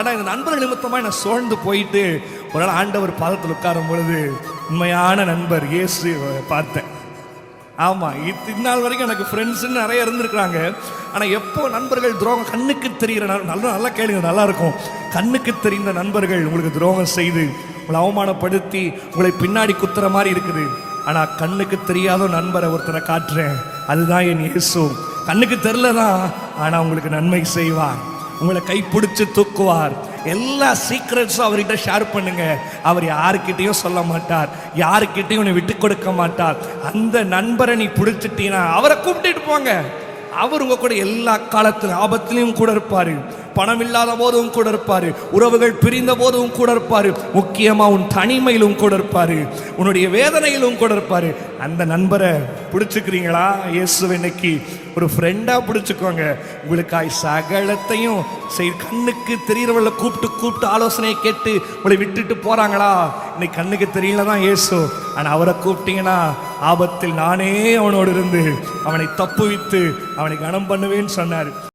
ஆனால் இந்த நண்பர் நிமித்தமாக நான் சோழ்ந்து போயிட்டு ஒரு நாள் ஆண்டவர் பாதத்தில் உட்காரும் பொழுது உண்மையான நண்பர் இயேசு பார்த்தேன். ஆமாம், இந்நாள் வரைக்கும் எனக்கு ஃப்ரெண்ட்ஸுன்னு நிறைய இருந்திருக்கிறாங்க. ஆனால் எப்போ நண்பர்கள் துரோகம் கண்ணுக்கு தெரிகிற நல்லா கேளுங்க, நல்லா இருக்கும். கண்ணுக்கு தெரிந்த நண்பர்கள் உங்களுக்கு துரோகம் செய்து உங்களை அவமானப்படுத்தி உங்களை பின்னாடி குத்துற மாதிரி இருக்குது. ஆனால் கண்ணுக்கு தெரியாத நண்பரை ஒருத்தரை காட்டுறேன், அதுதான் என் இயேசு. கண்ணுக்கு தெரிலதான், ஆனால் உங்களுக்கு நன்மை செய்வார், உங்களை கைப்பிடிச்சு தூக்குவார். எல்லா சீக்ரெட்ஸும் அவர்கிட்ட ஷேர் பண்ணுங்க. அவர் யாருக்கிட்டையும் சொல்ல மாட்டார், யாருக்கிட்டையும் உன்னை விட்டு கொடுக்க மாட்டார். அந்த நண்பரை நீ பிடிச்சிட்டீங்கன்னா அவரை கூப்பிட்டுட்டு போங்க. அவர் உங்க கூட எல்லா காலத்திலும் ஆபத்திலையும் கூட இருப்பாரு, பணம் இல்லாத போதும் கூட இருப்பாரு, உறவுகள் பிரிந்த போதும் கூட இருப்பாரு, முக்கியமா உன் தனிமையிலும் கூட இருப்பாரு, உன்னுடைய வேதனையிலும் கூட இருப்பாரு. அந்த நண்பரை பிடிச்சுக்கிறீங்களா? இயேசுவை இன்னைக்கு ஒரு ஃப்ரெண்டா பிடிச்சுக்கோங்க. உங்களுக்காய் சகலத்தையும் கண்ணுக்கு தெரியறவளை கூப்பிட்டு ஆலோசனையை கேட்டு உங்களை விட்டுட்டு போறாங்களா? இன்னைக்கு கண்ணுக்கு தெரியல தான் இயேசு, ஆனால் அவரை கூப்பிட்டீங்கன்னா ஆபத்தில் நானே அவனோடு இருந்து அவனை தப்புவித்து அவனை கனம் பண்ணுவேன்னு சொன்னார்.